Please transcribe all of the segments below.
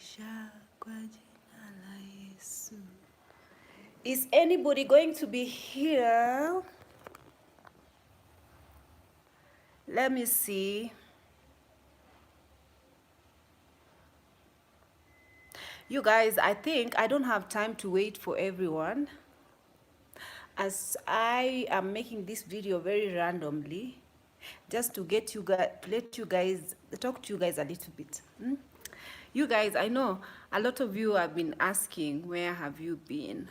Maisha kwa jina la Yesu. Is anybody going to be here? Let me see. You guys, I think I don't have time to wait for everyone, as I am making this video very randomly, just to get you guys, let you guys talk to you guys a little bit. You guys, I know a lot of you have been asking, where have you been?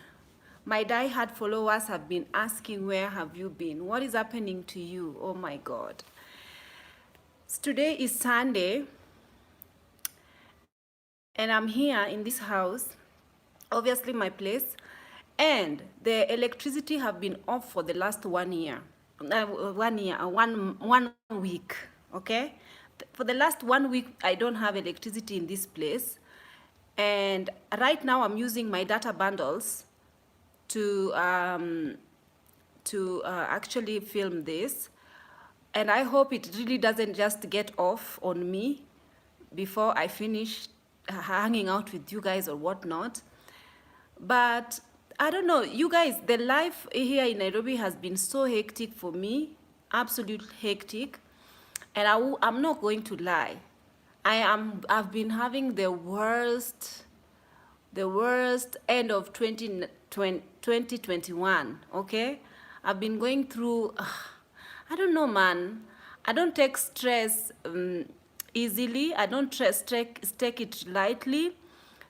My die-hard followers have been asking, where have you been? What is happening to you? Oh my God. Today is Sunday, and I'm here in this house, obviously my place, and the electricity have been off for the last 1 year. 1 week, okay? For the last 1 week, I don't have electricity in this place. And right now I'm using my data bundles to actually film this. And I hope it really doesn't just get off on me before I finish hanging out with you guys or whatnot. But I don't know, you guys, the life here in Nairobi has been so hectic for me, absolute hectic. And I'm not going to lie. I've been having the worst end of 2021, okay? I've been going through, I don't know, man. I don't take stress easily. I don't take it lightly.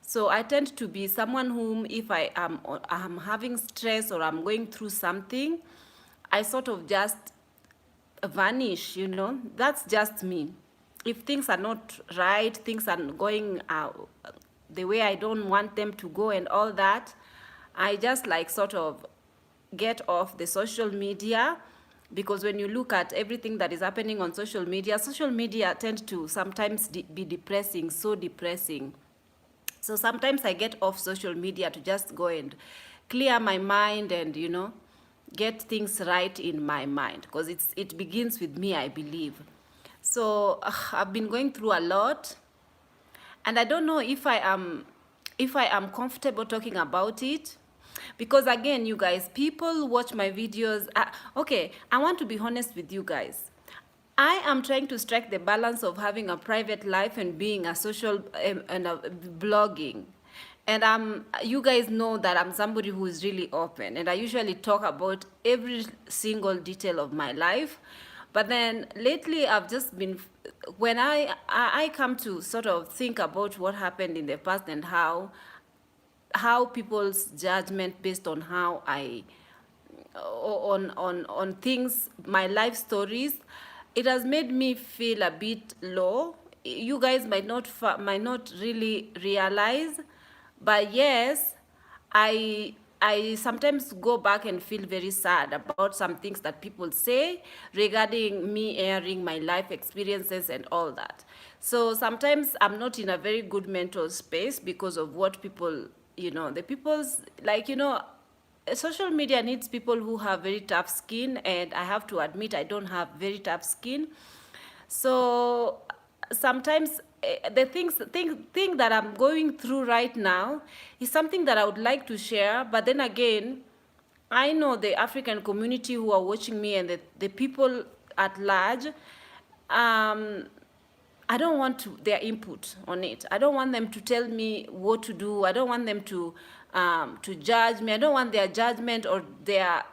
So I tend to be someone whom, if I'm having stress or I'm going through something, I sort of just vanish, you know. That's just me. If things are not right, things are going the way I don't want them to go and all that, I just like sort of get off the social media, because when you look at everything that is happening on social media tends to sometimes be depressing, so depressing. So sometimes I get off social media to just go and clear my mind and, you know, get things right in my mind, because it begins with me, I believe. So I've been going through a lot, and I don't know if I am comfortable talking about it, because again, you guys, people watch my videos. Okay, I want to be honest with you guys. I am trying to strike the balance of having a private life and being a social and blogging. And you guys know that I'm somebody who is really open, and I usually talk about every single detail of my life. But then lately I've just been, when I come to sort of think about what happened in the past and how people's judgment based on how I on things, my life stories, it has made me feel a bit low. You guys might not really realize, but yes, I sometimes go back and feel very sad about some things that people say regarding me airing my life experiences and all that. So sometimes I'm not in a very good mental space because of what people, you know, the people's, like, you know, social media needs people who have very tough skin, and I have to admit I don't have very tough skin. So sometimes the thing that I'm going through right now is something that I would like to share, but then again, I know the African community who are watching me and the people at large, I don't want their input on it. I don't want them to tell me what to do. I don't want them to judge me. I don't want their judgment or their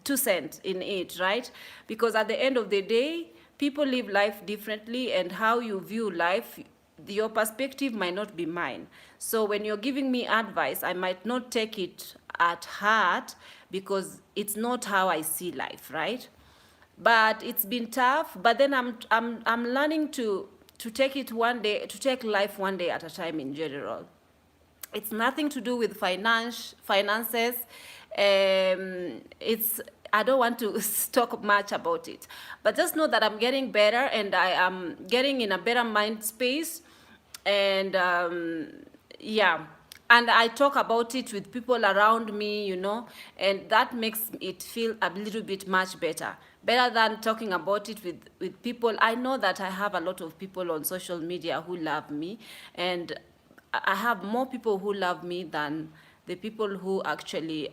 2 cents in it, right? Because at the end of the day, people live life differently, and how you view life, your perspective might not be mine. So when you're giving me advice, I might not take it at heart, because it's not how I see life, right? But it's been tough. But then I'm learning to take it one day, to take life one day at a time in general. It's nothing to do with finances. It's, I don't want to talk much about it, but just know that I'm getting better, and I am getting in a better mind space. And yeah, and I talk about it with people around me, you know, and that makes it feel a little bit much better than talking about it with people. I know that I have a lot of people on social media who love me, and I have more people who love me than the people who actually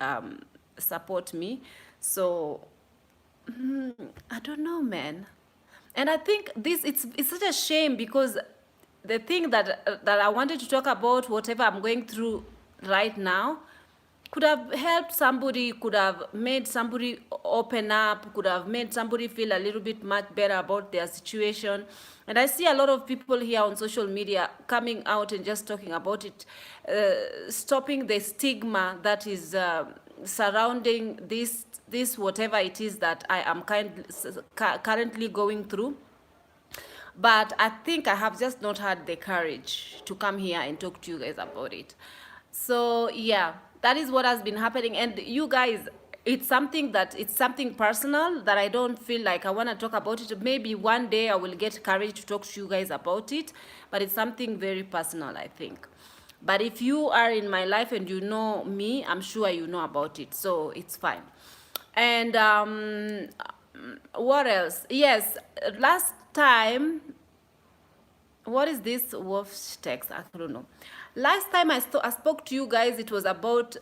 support me. So I don't know, man. And I think this it's such a shame because the thing that I wanted to talk about, whatever I'm going through right now, could have helped somebody, could have made somebody open up, could have made somebody feel a little bit much better about their situation. And I see a lot of people here on social media coming out and just talking about it, stopping the stigma that is surrounding this whatever it is that I am currently going through. But I think I have just not had the courage to come here and talk to you guys about it. So yeah, that is what has been happening. And you guys, it's something personal that I don't feel like I want to talk about it. Maybe one day I will get courage to talk to you guys about it, but it's something very personal, I think. But if you are in my life and you know me, I'm sure you know about it, so it's fine. And what else? Yes, last time, what is this wolf's text? I don't know. Last time I spoke to you guys, it was about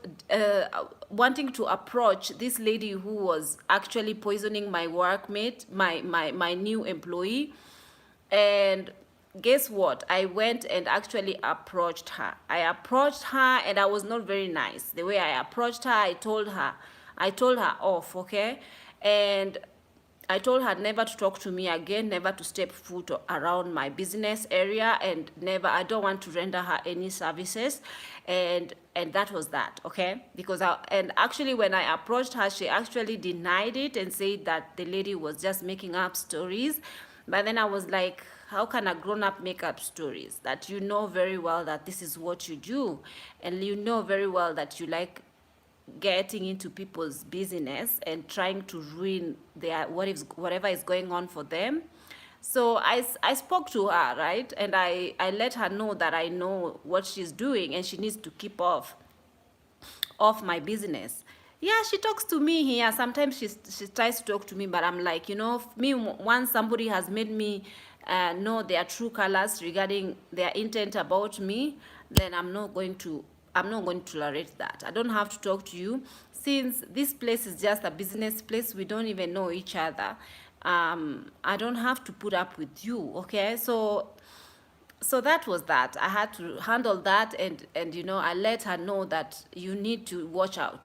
wanting to approach this lady who was actually poisoning my workmate, my new employee. And guess what? I went and actually approached her. I approached her and I was not very nice. The way I approached her, I told her off, okay? And I told her never to talk to me again, never to step foot around my business area, and never, I don't want to render her any services. And that was that, okay? Because and actually when I approached her, she actually denied it and said that the lady was just making up stories. But then I was like, how can a grown-up make up stories that you know very well that this is what you do, and you know very well that you like getting into people's business and trying to ruin their whatever is going on for them. So I spoke to her, right? And I let her know that I know what she's doing and she needs to keep off my business. Yeah, she talks to me here. Sometimes she tries to talk to me, but I'm like, me, once somebody has made me know their true colors regarding their intent about me, then I'm not going to tolerate that. I don't have to talk to you since this place is just a business place. We don't even know each other. I don't have to put up with you, okay? So that was that. I had to handle that, and I let her know that you need to watch out,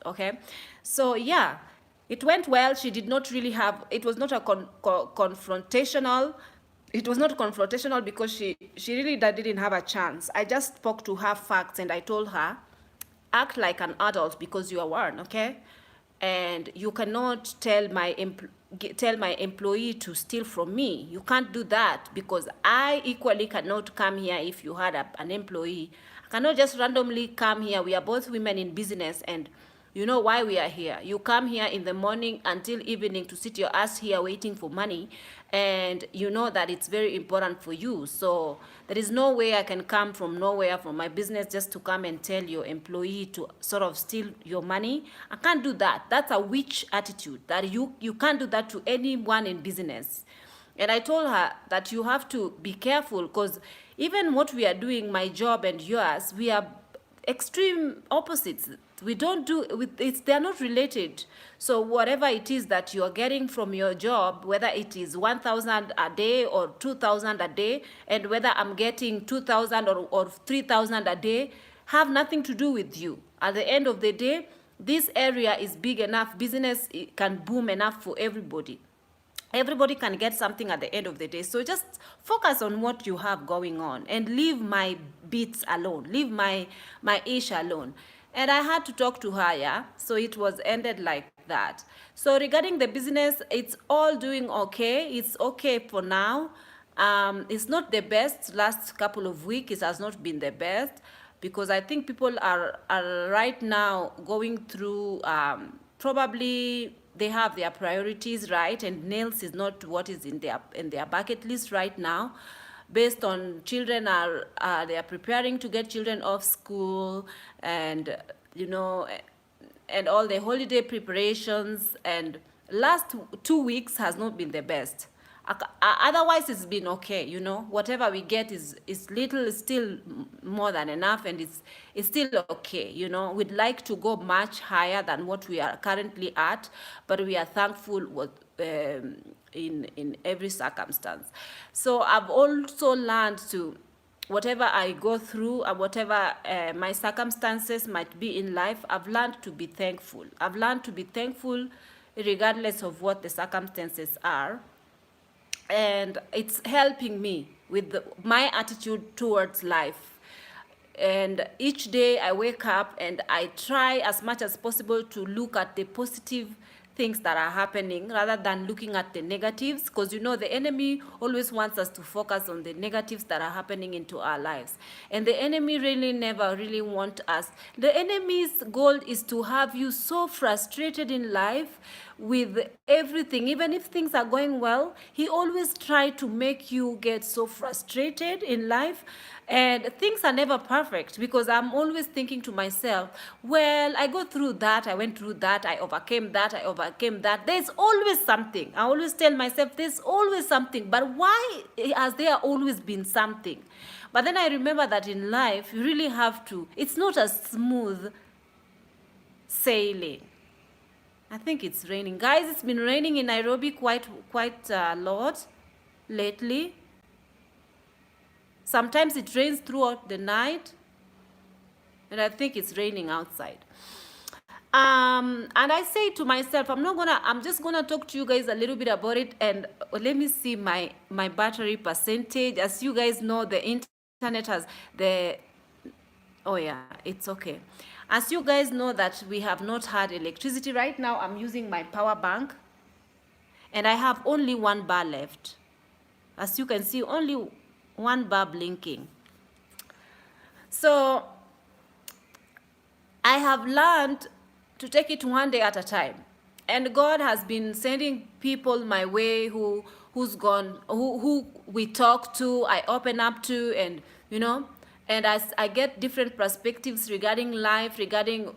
okay? So yeah, it went well. She did not really have, it was not a confrontational, it was not confrontational because she really didn't have a chance. I just spoke to her facts and I told her, act like an adult because you are one, okay? And you cannot tell my employee to steal from me. You can't do that because I equally cannot come here if you had an employee. I cannot just randomly come here. We are both women in business, and you know why we are here. You come here in the morning until evening to sit your ass here waiting for money, and you know that it's very important for you. So there is no way I can come from nowhere from my business just to come and tell your employee to sort of steal your money. I can't do that. That's a witch attitude. That you can't do that to anyone in business. And I told her that you have to be careful because even what we are doing, my job and yours, we are extreme opposites. We don't do they're not related. So whatever it is that you are getting from your job, whether it is 1,000 a day or 2,000 a day, and whether I'm getting 2,000 or 3,000 a day, have nothing to do with you. At the end of the day, this area is big enough, business can boom enough for everybody. Everybody can get something at the end of the day. So just focus on what you have going on and leave my bits alone. Leave my ish alone. And I had to talk to her, yeah? So it was ended like that. So regarding the business, it's all doing okay. It's okay for now. It's not the best. Last couple of weeks, it has not been the best because I think people are right now going through probably they have their priorities right, and nails is not what is in their bucket list right now, based on children are they are preparing to get children off school, and and all the holiday preparations, and last 2 weeks has not been the best. Otherwise, it's been okay, you know. Whatever we get is little, is still more than enough, and it's still okay, you know. We'd like to go much higher than what we are currently at, but we are thankful with, in every circumstance. So I've also learned to, whatever I go through, or whatever my circumstances might be in life, I've learned to be thankful. I've learned to be thankful regardless of what the circumstances are. And it's helping me with my attitude towards life. And each day I wake up and I try as much as possible to look at the positive things that are happening rather than looking at the negatives, because you know the enemy always wants us to focus on the negatives that are happening into our lives, and the enemy really never really want us. The enemy's goal is to have you so frustrated in life with everything. Even if things are going well, he always try to make you get so frustrated in life. And things are never perfect, because I'm always thinking to myself, well, I go through that, I went through that, I overcame that, I overcame that. There's always something. I always tell myself, there's always something. But why has there always been something? But then I remember that in life, you really have to, it's not a smooth sailing. I think it's raining. Guys, it's been raining in Nairobi quite a lot lately. Sometimes it rains throughout the night, and I think it's raining outside. And I say to myself, I'm just gonna talk to you guys a little bit about it, and let me see my battery percentage. As you guys know, the internet has oh yeah, it's okay. As you guys know that we have not had electricity right now, I'm using my power bank, and I have only 1 bar left. As you can see, only 1 bar blinking. So I have learned to take it one day at a time, and God has been sending people my way who we talk to, I open up to, and you know, and as I get different perspectives regarding life, regarding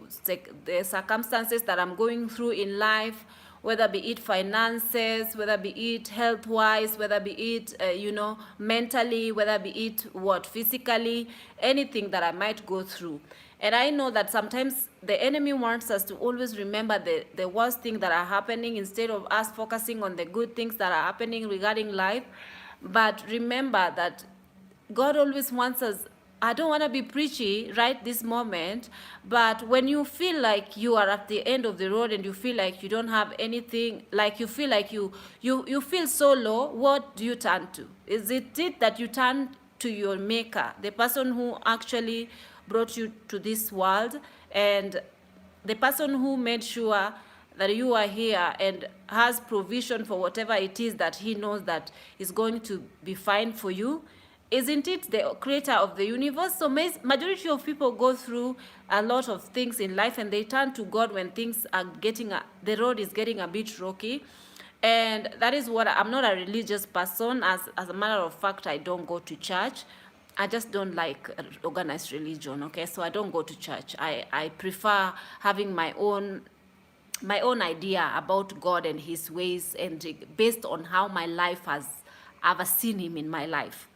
the circumstances that I'm going through in life, whether be it finances, whether be it health-wise, whether be it, you know, mentally, whether be it physically, anything that I might go through. And I know that sometimes the enemy wants us to always remember the worst things that are happening instead of us focusing on the good things that are happening regarding life. But remember that God always wants us. I don't want to be preachy right this moment, but when you feel like you are at the end of the road and you feel like you don't have anything, like you feel like you feel so low, what do you turn to? Is it that you turn to your maker, the person who actually brought you to this world, and the person who made sure that you are here and has provision for whatever it is that he knows that is going to be fine for you? Isn't it the creator of the universe? So majority of people go through a lot of things in life, and they turn to God when things are the road is getting a bit rocky. And that is what, I'm not a religious person. As a matter of fact, I don't go to church. I just don't like organized religion, okay? So I don't go to church. I prefer having my own idea about God and his ways, and based on how my life I've seen him in my life.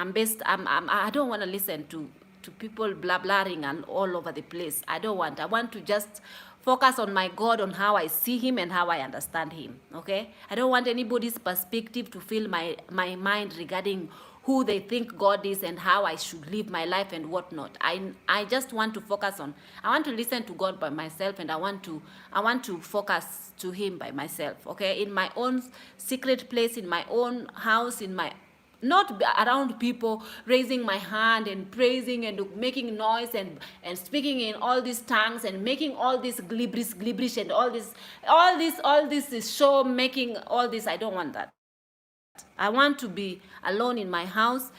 I don't want to listen to people blabbering and all over the place. I want to just focus on my God, on how I see him and how I understand him, okay? I don't want anybody's perspective to fill my mind regarding who they think God is and how I should live my life and whatnot. I just want to focus on, I want to listen to God by myself, and I want to focus to him by myself, okay? In my own secret place, in my own house, not around people, raising my hand and praising and making noise and speaking in all these tongues and making all this glibrish and all this is show making all this. I don't want that. I want to be alone in my house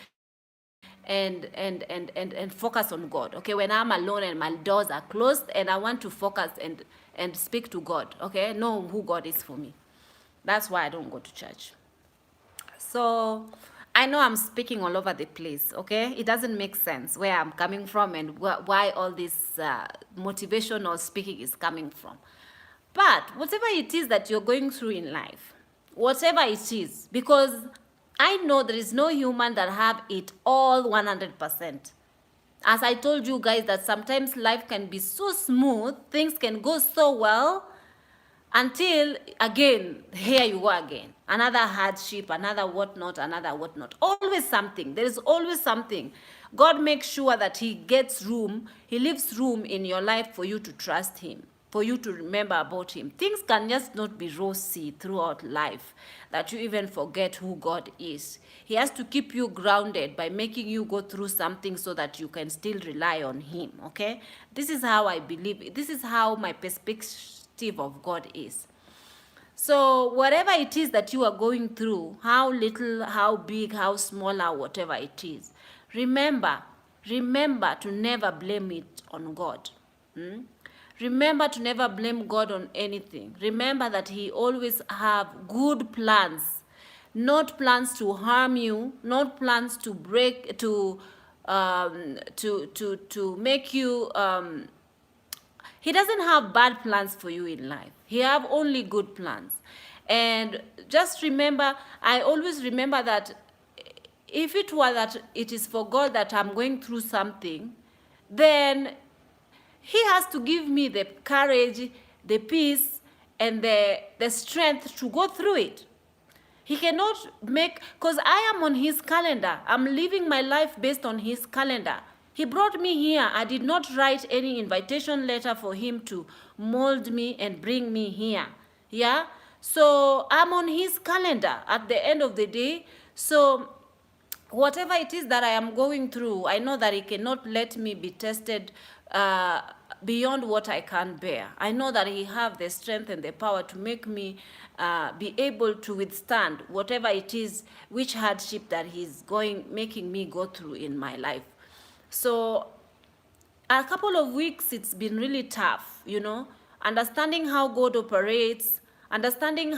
and focus on God. Okay, when I'm alone and my doors are closed, and I want to focus and speak to God. Okay, know who God is for me. That's why I don't go to church. So I know I'm speaking all over the place, okay? It doesn't make sense where I'm coming from and why all this motivational speaking is coming from. But whatever it is that you're going through in life, whatever it is, because I know there is no human that have it all 100%. As I told you guys that sometimes life can be so smooth, things can go so well, until again, here you go again. Another hardship, another whatnot, another whatnot. Always something. There is always something. God makes sure that he gets room, he leaves room in your life for you to trust him, for you to remember about him. Things can just not be rosy throughout life, that you even forget who God is. He has to keep you grounded by making you go through something so that you can still rely on him, okay? This is how I believe. This is how my perspective of God is. So whatever it is that you are going through, how little, how big, how small, or whatever it is, remember to never blame it on God. Remember to never blame God on anything. Remember that he always have good plans, not plans to harm you, not plans to break, to make you. He doesn't have bad plans for you in life. He have only good plans. And just remember, I always remember that if it were that it is for God that I'm going through something, then he has to give me the courage, the peace, and the strength to go through it. He cannot make, because I am on his calendar. I'm living my life based on his calendar. He brought me here. I did not write any invitation letter for him to mold me and bring me here. Yeah? So I'm on his calendar at the end of the day. So whatever it is that I am going through, I know that he cannot let me be tested beyond what I can bear. I know that he have the strength and the power to make me be able to withstand whatever it is, which hardship that he's making me go through in my life. So a couple of weeks, it's been really tough, you know, understanding how God operates, understanding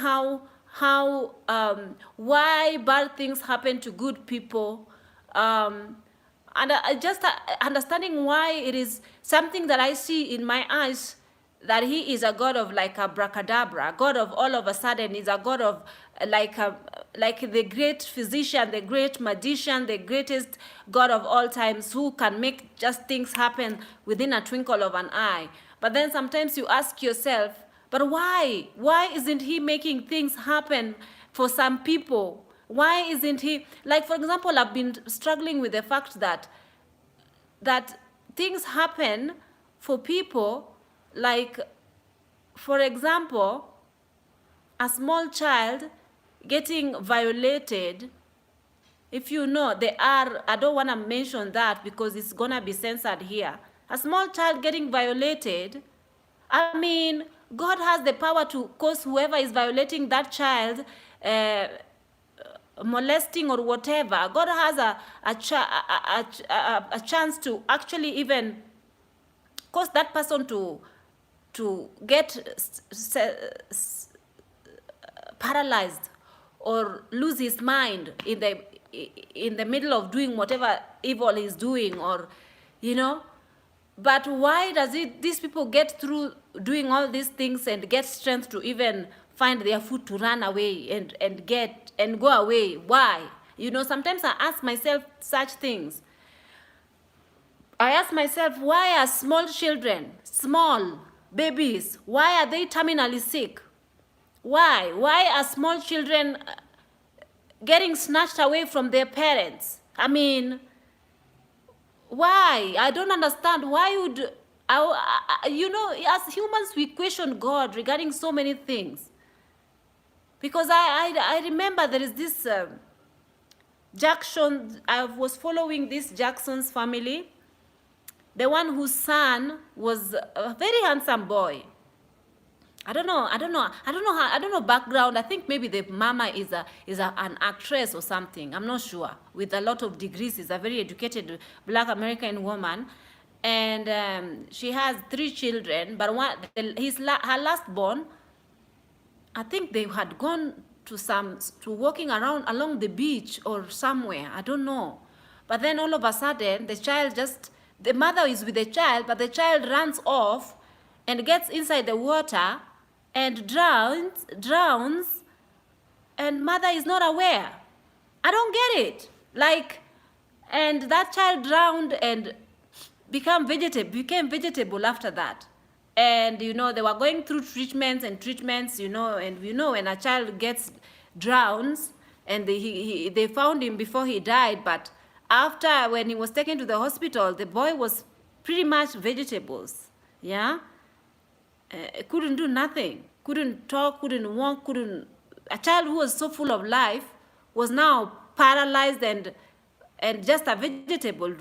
why bad things happen to good people, and just understanding why it is something that I see in my eyes, that he is a God of like abracadabra, a God of all of a sudden. He's a God of like the great physician, the great magician, the greatest God of all times, who can make just things happen within a twinkle of an eye. But then sometimes you ask yourself, but why? Why isn't he making things happen for some people? Why isn't he, like, for example, I've been struggling with the fact that things happen for people, like, for example, a small child getting violated. If you know, I don't want to mention that because it's going to be censored here. A small child getting violated, I mean, God has the power to cause whoever is violating that child, molesting or whatever. God has a chance to actually even cause that person to get paralyzed or lose his mind in the middle of doing whatever evil he's doing, or, you know. But why does these people get through doing all these things and get strength to even find their food to run away and go away? Why? You know, sometimes I ask myself such things. I ask myself, why are small children, small babies, why are they terminally sick? Why? Why are small children getting snatched away from their parents? I mean, why? I don't understand. Why would, you know, as humans, we question God regarding so many things. Because I remember there is this Jackson, I was following this Jackson's family, the one whose son was a very handsome boy. I don't know background. I think maybe the mama is an actress or something. I'm not sure. With a lot of degrees, is a very educated Black American woman, and she has 3 children. But her last born, I think they had gone to walking around along the beach or somewhere. I don't know. But then all of a sudden, the mother is with the child, but the child runs off and gets inside the water and drowns, and mother is not aware. I don't get it. Like, and that child drowned and became vegetable after that. And you know, they were going through treatments and treatments, you know, and you know, when a child gets drowns, and they found him before he died, but after, when he was taken to the hospital, the boy was pretty much vegetables. Yeah, couldn't do nothing, couldn't talk, couldn't walk, couldn't. A child who was so full of life was now paralyzed and just a vegetable,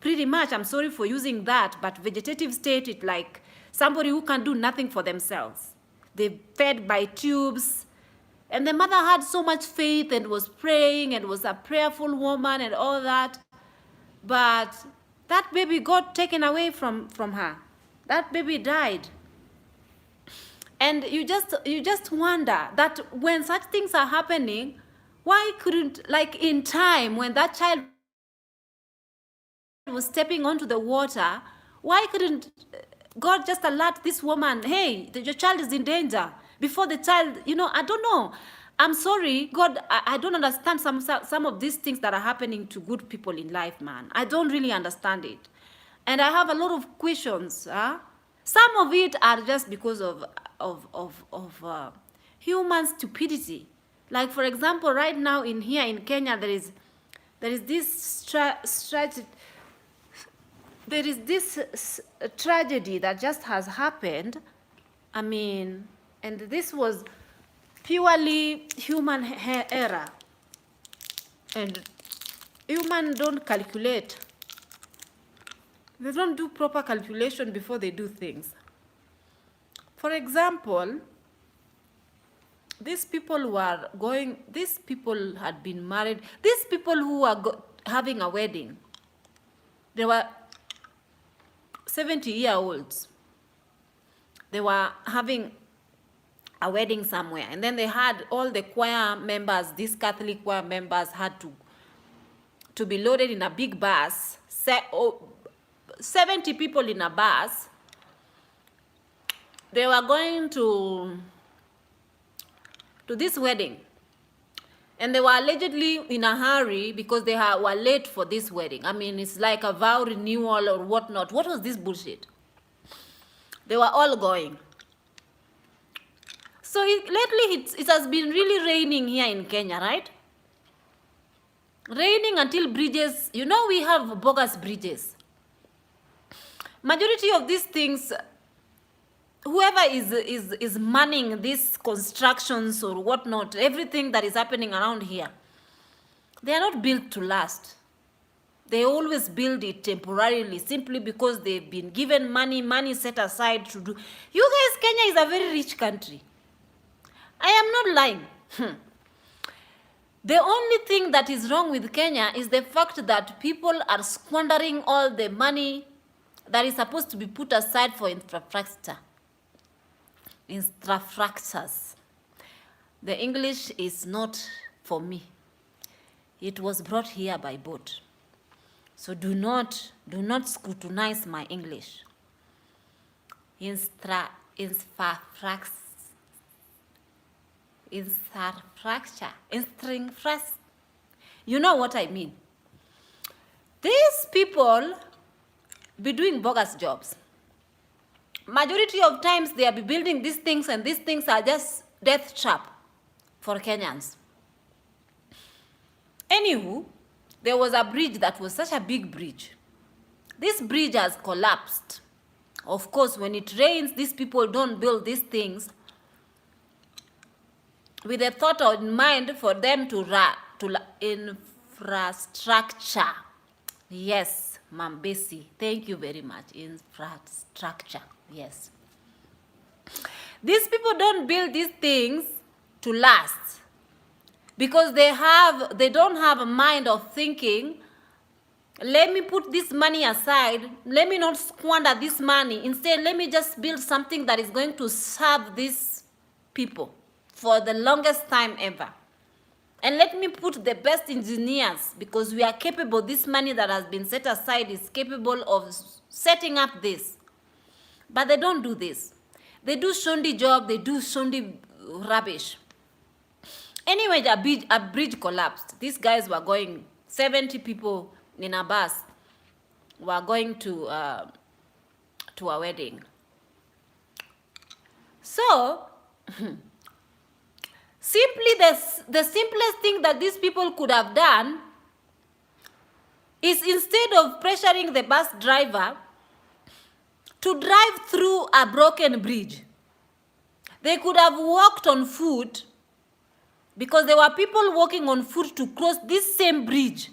pretty much. I'm sorry for using that, but vegetative state, it like somebody who can do nothing for themselves. They fed by tubes, and the mother had so much faith and was praying and was a prayerful woman and all that, but that baby got taken away from her. That baby died. And you just wonder that when such things are happening, why couldn't, like in time, when that child was stepping onto the water, why couldn't God just alert this woman, hey, your child is in danger, before the child, you know, I don't know. I'm sorry, God, I don't understand some of these things that are happening to good people in life, man. I don't really understand it. And I have a lot of questions. Some of it are just because of human stupidity. Like, for example, right now here in Kenya, there is this tragedy that just has happened. I mean, and this was purely human error. And humans don't calculate. They don't do proper calculation before they do things. For example, these people had been married. These people who were having a wedding, they were 70-year-olds. They were having a wedding somewhere, and then they had all the choir members, these Catholic choir members had to be loaded in a big bus, 70 people in a bus. They were going to this wedding, and they were allegedly in a hurry because they were late for this wedding. I mean, it's like a vow renewal or whatnot. What was this bullshit? They were all going. So lately it has been really raining here in Kenya, right? Raining until bridges, you know, we have bogus bridges. Majority of these things, whoever is manning these constructions or whatnot, everything that is happening around here, they are not built to last. They always build it temporarily, simply because they've been given money set aside to do. You guys, Kenya is a very rich country. I am not lying. The only thing that is wrong with Kenya is the fact that people are squandering all the money that is supposed to be put aside for infrastructures. The English is not for me. It was brought here by boat. So do not scrutinize my English. You know what I mean. These people be doing bogus jobs. Majority of times they are be building these things, and these things are just death trap for Kenyans. Anywho, there was a bridge that was such a big bridge. This bridge has collapsed. Of course, when it rains, these people don't build these things with a thought in mind for them to infrastructure. Yes, Ma'am Bessie, thank you very much. Infrastructure, yes. These people don't build these things to last, because they don't have a mind of thinking, let me put this money aside, let me not squander this money. Instead, let me just build something that is going to serve these people for the longest time ever. And let me put the best engineers, because we are capable. This money that has been set aside is capable of setting up this. But they don't do this. They do shondi job, they do shondi rubbish. Anyway, a bridge collapsed. These guys were going, 70 people in a bus were going to a wedding. So, simply the simplest thing that these people could have done is, instead of pressuring the bus driver to drive through a broken bridge, they could have walked on foot, because there were people walking on foot to cross this same bridge.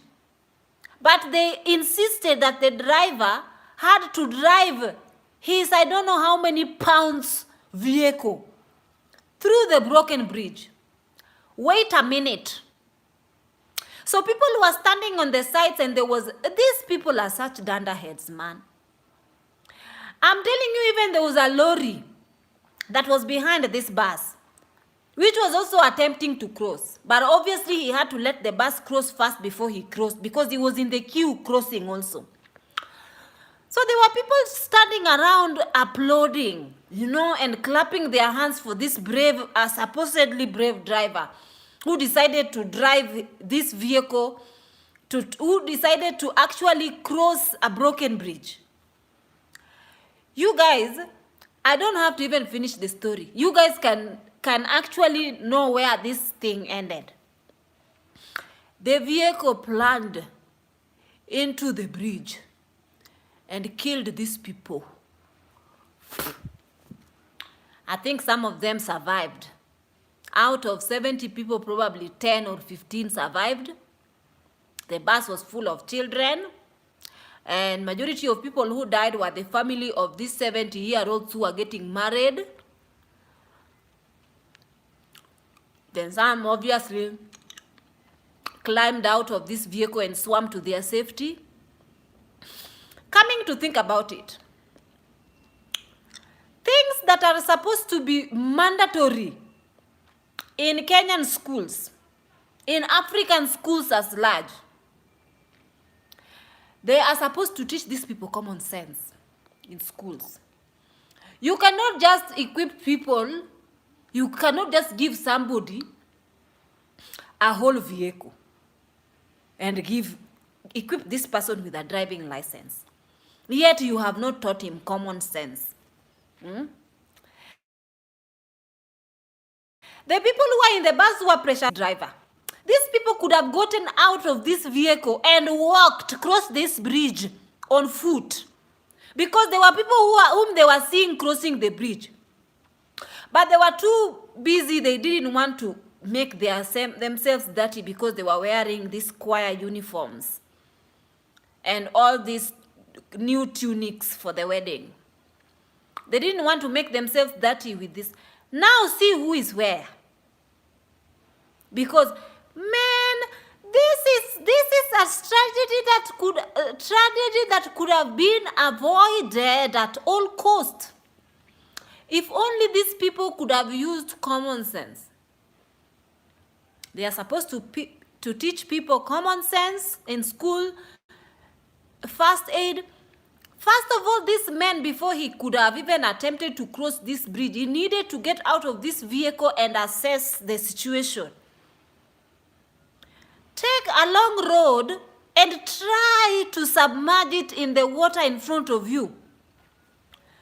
But they insisted that the driver had to drive his, I don't know how many pounds vehicle through the broken bridge. Wait a minute. So people were standing on the sides, and these people are such dunderheads, man. I'm telling you, even there was a lorry that was behind this bus, which was also attempting to cross. But obviously he had to let the bus cross first before he crossed, because he was in the queue crossing also. So there were people standing around applauding, and clapping their hands for this brave, supposedly brave driver who decided to drive this vehicle, who decided to actually cross a broken bridge. You guys, I don't have to even finish the story. You guys can actually know where this thing ended. The vehicle plunged into the bridge and killed these people. I think some of them survived. Out of 70 people, probably 10 or 15 survived. The bus was full of children, and majority of people who died were the family of these 70-year-olds who were getting married. Then some obviously climbed out of this vehicle and swam to their safety. Coming to think about it, things that are supposed to be mandatory in Kenyan schools, in African schools as large, they are supposed to teach these people common sense in schools. You cannot just equip people, you cannot just give somebody a whole vehicle and equip this person with a driving license, yet you have not taught him common sense. The people who are in the bus were pressure driver. These people could have gotten out of this vehicle and walked across this bridge on foot, because there were people whom they were seeing crossing the bridge. But they were too busy. They didn't want to make themselves dirty, because they were wearing these choir uniforms and all these new tunics for the wedding. They didn't want to make themselves dirty with this. Now see who is where. Because, man, this is a tragedy that could have been avoided at all cost. If only these people could have used common sense. They are supposed to teach people common sense in school, first aid. First of all, this man, before he could have even attempted to cross this bridge, he needed to get out of this vehicle and assess the situation. Take a long road and try to submerge it in the water in front of you,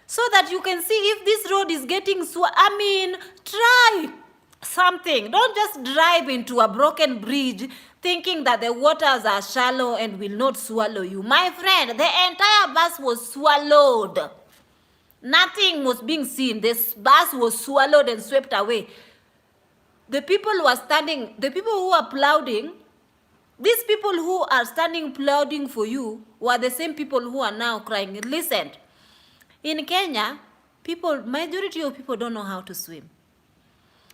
so that you can see if this road is getting try something. Don't just drive into a broken bridge thinking that the waters are shallow and will not swallow you. My friend, the entire bus was swallowed. Nothing was being seen. This bus was swallowed and swept away. The people who were applauding, these people who are standing applauding for you were the same people who are now crying. Listen, in Kenya, majority of people don't know how to swim.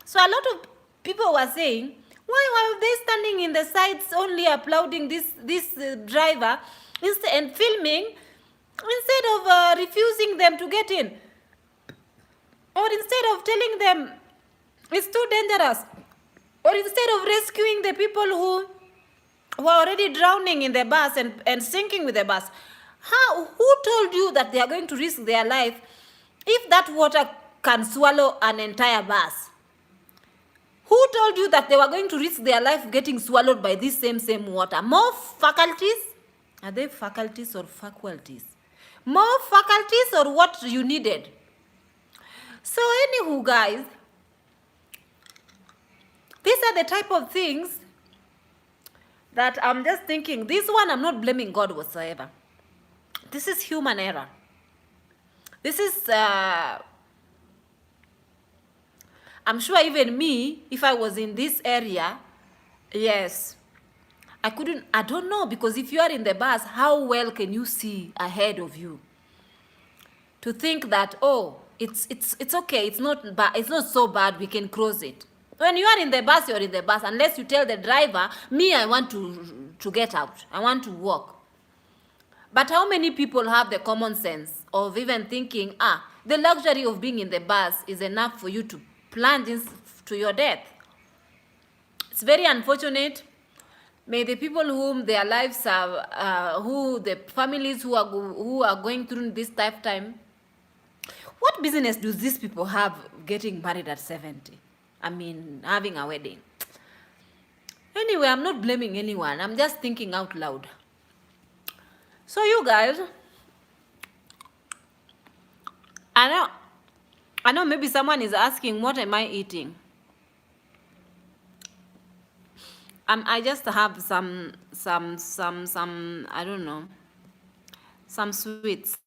So a lot of people were saying, why were they standing in the sides only applauding this driver and filming, instead of refusing them to get in? Or instead of telling them it's too dangerous? Or instead of rescuing the people who were already drowning in the bus and sinking with the bus? Who told you that they are going to risk their life if that water can swallow an entire bus? Who told you that they were going to risk their life getting swallowed by this same water? More faculties? Are they faculties or faculties? More faculties or what you needed? So anywho, guys, these are the type of things that I'm just thinking. This one, I'm not blaming God whatsoever. This is human error. This is, I'm sure even me, if I was in this area, yes, I don't know, because if you are in the bus, how well can you see ahead of you? To think that, oh, it's okay, it's not so bad, we can cross it. When you are in the bus, you're in the bus, unless you tell the driver, me, I want to get out, I want to walk. But how many people have the common sense of even thinking, the luxury of being in the bus is enough for you to plunge to your death? It's very unfortunate. May the people whom their lives are, the families who are going through this tough time, what business do these people have getting married at 70? I mean, having a wedding. Anyway, I'm not blaming anyone. I'm just thinking out loud. So you guys, I know maybe someone is asking, what am I eating? I just have some I don't know, some sweets.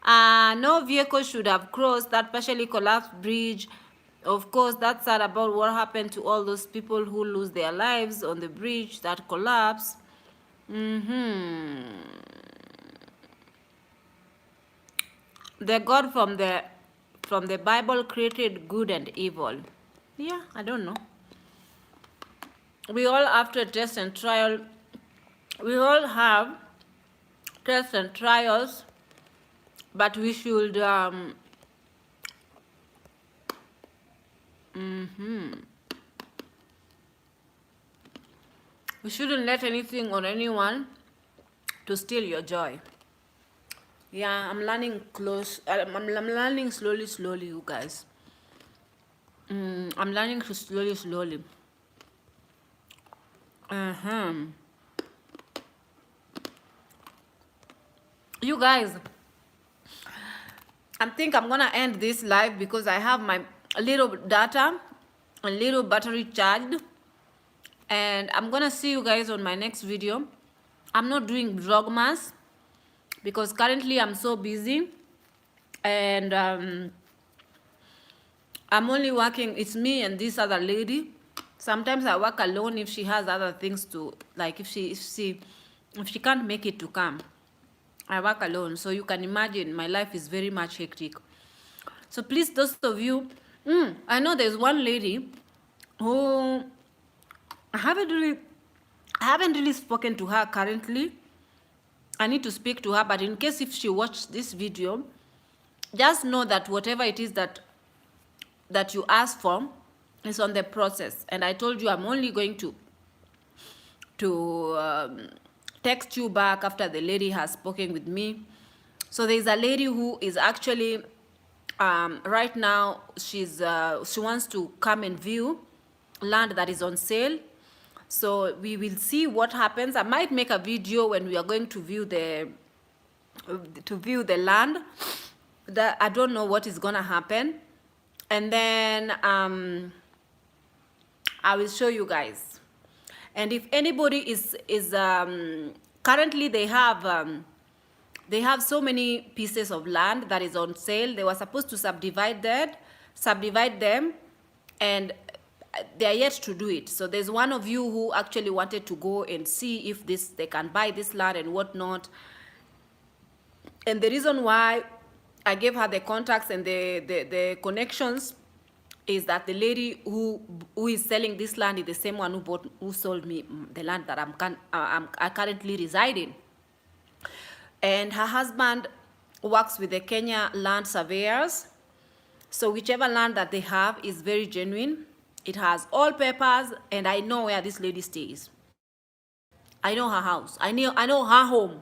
No vehicle should have crossed that partially collapsed bridge. Of course, that's sad about what happened to all those people who lose their lives on the bridge that collapsed. The God from the Bible created good and evil. Yeah, I don't know. We all, after test and trial, we all have tests and trials, but we should we shouldn't let anything or anyone to steal your joy. Yeah, I'm learning I'm learning slowly, you guys. I'm learning slowly. You guys, I think I'm gonna end this live because I have my little data, a little battery charged, and I'm gonna see you guys on my next video. I'm not doing Vlogmas because currently I'm so busy, and I'm only working, it's me and this other lady. Sometimes I work alone if she has other things to, like if she can't make it to come, I work alone. So you can imagine my life is very much hectic. So please, those of you, I know there's one lady who I haven't really spoken to her currently. I need to speak to her, but in case if she watched this video, just know that whatever it is that you ask for is on the process. And I told you I'm only going to text you back after the lady has spoken with me. So there's a lady who is actually right now, she wants to come and view land that is on sale. So we will see what happens. I might make a video when we are going to view the land. That I don't know what is gonna happen, and then I will show you guys. And if anybody is currently they have so many pieces of land that is on sale. They were supposed to subdivide them, and they are yet to do it. So there's one of you who actually wanted to go and see if they can buy this land and whatnot. And the reason why I gave her the contacts and the connections is that the lady who is selling this land is the same one who sold me the land that I currently reside in. And her husband works with the Kenya land surveyors. So whichever land that they have is very genuine. It has all papers, and I know where this lady stays. I know her house. I know her home.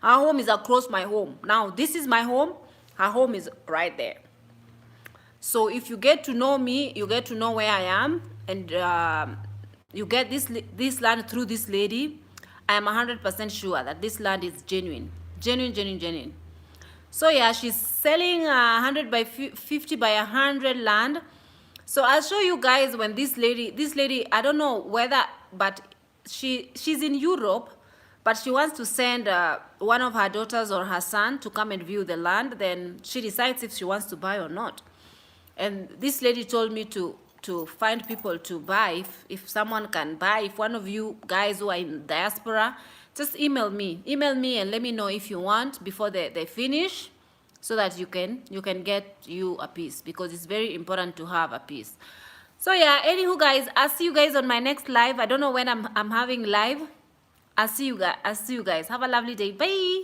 Her home is across my home. Now, this is my home. Her home is right there. So if you get to know me, you get to know where I am, and you get this land through this lady. I am 100% sure that this land is genuine, genuine, genuine, genuine. So yeah, she's selling 100 by 50 by 100 land. So I'll show you guys when this lady, I don't know whether, but she's in Europe, but she wants to send one of her daughters or her son to come and view the land. Then she decides if she wants to buy or not. And this lady told me to find people to buy. If someone can buy, if one of you guys who are in diaspora, just email me and let me know if you want before they finish, so that you can get you a piece, because it's very important to have a piece. So yeah, anywho guys, I'll see you guys on my next live. I don't know when I'm having live. I'll see you guys. Have a lovely day. Bye.